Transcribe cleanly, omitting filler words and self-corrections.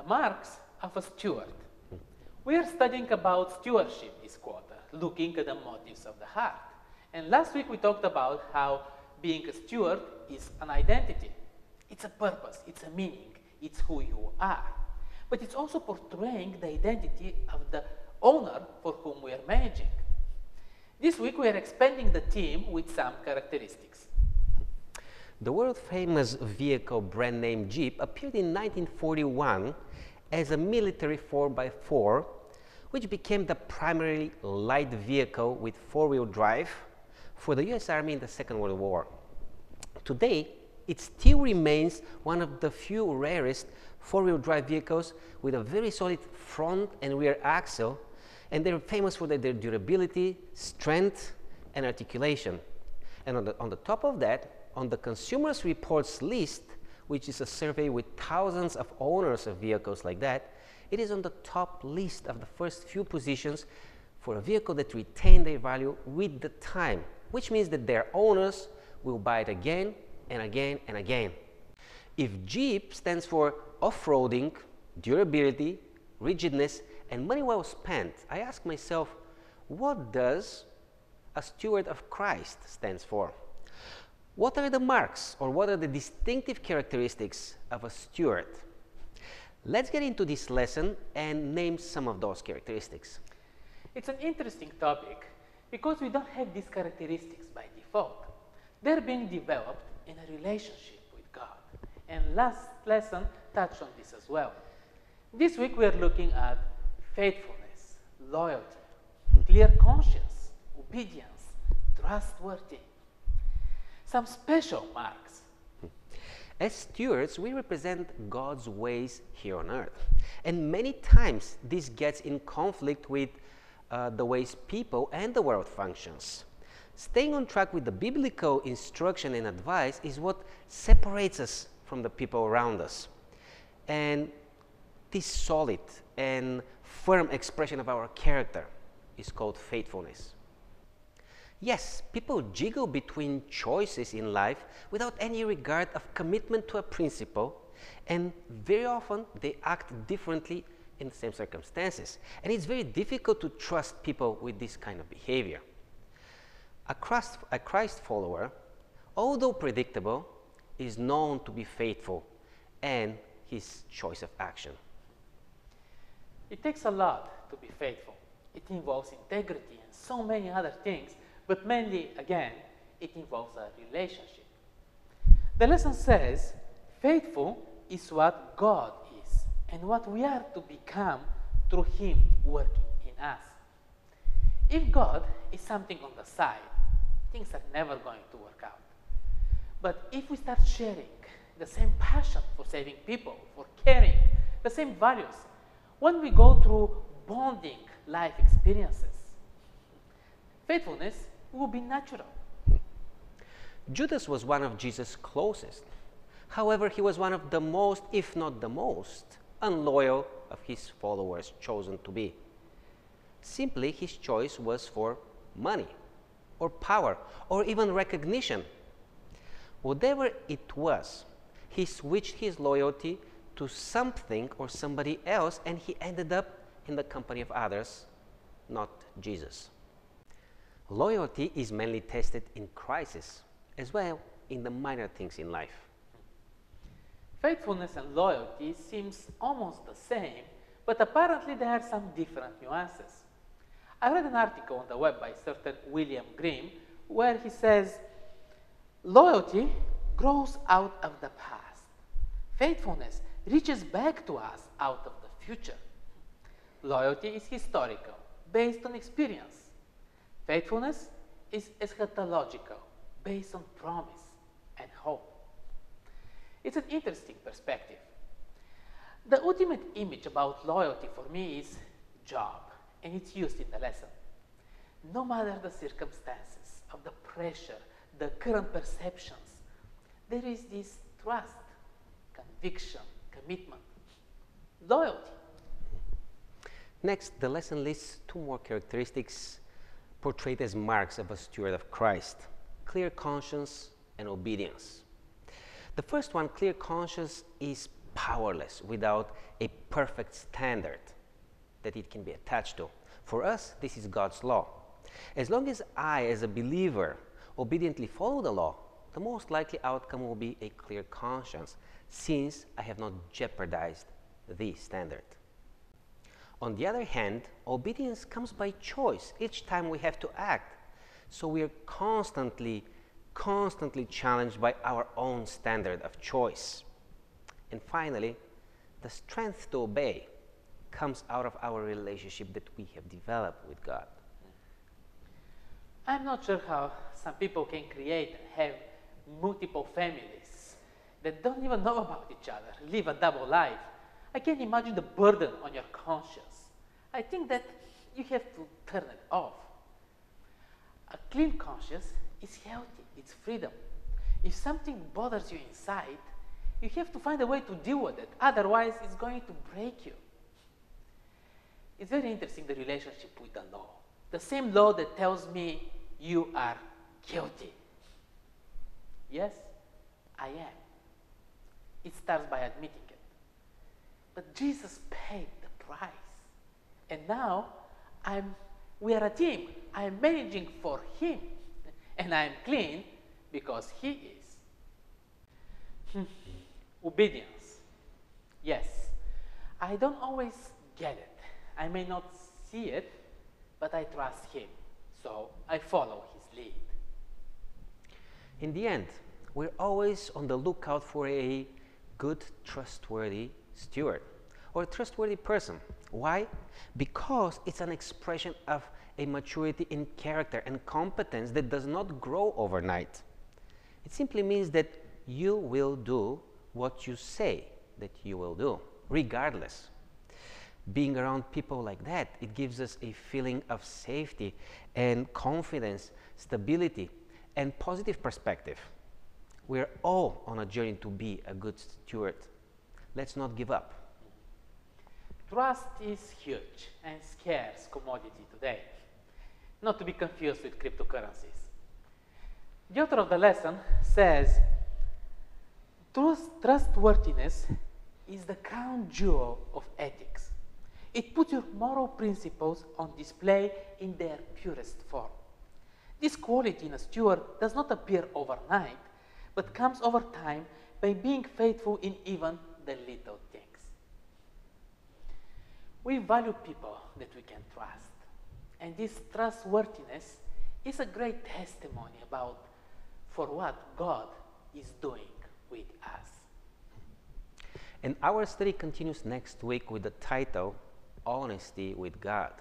marks of a steward. We are studying about stewardship this quarter, looking at the motives of the heart. And last week we talked about how being a steward is an identity. It's a purpose, it's a meaning, it's who you are. But it's also portraying the identity of the owner for whom we are managing. This week we are expanding the theme with some characteristics. The world-famous vehicle brand name Jeep appeared in 1941 as a military 4x4, which became the primary light vehicle with four-wheel drive for the US Army in the Second World War. Today, it still remains one of the few rarest four-wheel drive vehicles with a very solid front and rear axle, and they're famous for their durability, strength, and articulation. And on the top of that, on the Consumers Reports list, which is a survey with thousands of owners of vehicles like that, it is on the top list of the first few positions for a vehicle that retain their value with the time, which means that their owners will buy it again and again and again. If Jeep stands for off-roading, durability, rigidness, and money well spent, I ask myself, what does a steward of Christ stands for? What are the marks or what are the distinctive characteristics of a steward? Let's get into this lesson and name some of those characteristics. It's an interesting topic because we don't have these characteristics by default. They're being developed in a relationship with God. And last lesson touched on this as well. This week we are looking at faithfulness, loyalty, clear conscience, obedience, trustworthy. Some special marks. As stewards, we represent God's ways here on earth. And many times this gets in conflict with the ways people and the world functions. Staying on track with the biblical instruction and advice is what separates us from the people around us. And this solid and firm expression of our character is called faithfulness. Yes, people jiggle between choices in life without any regard of commitment to a principle, and very often they act differently in the same circumstances. And it's very difficult to trust people with this kind of behavior. A Christ follower, although predictable, is known to be faithful and his choice of action. It takes a lot to be faithful. It involves integrity and so many other things, but mainly, again, it involves a relationship. The lesson says, faithful is what God is and what we are to become through Him working in us. If God is something on the side, things are never going to work out. But if we start sharing the same passion for saving people, for caring, the same values, when we go through bonding life experiences, faithfulness will be natural. Judas was one of Jesus' closest. However, he was one of the most, if not the most, unloyal of his followers chosen to be. Simply, his choice was for money, or power, or even recognition. Whatever it was, he switched his loyalty to something or somebody else, and he ended up in the company of others, not Jesus. Loyalty is mainly tested in crisis, as well in the minor things in life. Faithfulness and loyalty seems almost the same, but apparently there are some different nuances. I read an article on the web by certain William Grimm where he says, loyalty grows out of the past. Faithfulness reaches back to us out of the future. Loyalty is historical, based on experience. Faithfulness is eschatological, based on promise and hope. It's an interesting perspective. The ultimate image about loyalty for me is Job, and it's used in the lesson. No matter the circumstances of the pressure, the current perceptions, there is this trust, conviction, commitment, loyalty. Next, the lesson lists two more characteristics portrayed as marks of a steward of Christ: clear conscience and obedience. The first one, clear conscience, is powerless without a perfect standard that it can be attached to. For us, this is God's law. As long as I, as a believer, obediently follow the law, the most likely outcome will be a clear conscience, since I have not jeopardized the standard. On the other hand, obedience comes by choice each time we have to act. So we are constantly challenged by our own standard of choice. And finally, the strength to obey comes out of our relationship that we have developed with God. I'm not sure how some people can create and have multiple families that don't even know about each other, live a double life. I can't imagine the burden on your conscience. I think that you have to turn it off. A clean conscience is healthy, it's freedom. If something bothers you inside, you have to find a way to deal with it, otherwise it's going to break you. It's very interesting, the relationship with the law. The same law that tells me you are guilty. Yes, I am. It starts by admitting it. But Jesus paid the price. And now we are a team. I am managing for Him. And I am clean because He is. Obedience. Yes, I don't always get it. I may not see it, but I trust Him. So I follow His lead. In the end, we're always on the lookout for a good, trustworthy steward or a trustworthy person. Why? Because it's an expression of a maturity in character and competence that does not grow overnight. It simply means that you will do what you say that you will do, regardless. Being around people like that, it gives us a feeling of safety and confidence, stability, and positive perspective. We're all on a journey to be a good steward. Let's not give up. Trust is huge and scarce commodity today, not to be confused with cryptocurrencies. The author of the lesson says, trustworthiness is the crown jewel of ethics. It puts your moral principles on display in their purest form. This quality in a steward does not appear overnight, but comes over time by being faithful in even the little things. We value people that we can trust, and this trustworthiness is a great testimony about for what God is doing with us. And our study continues next week with the title, Honesty with God.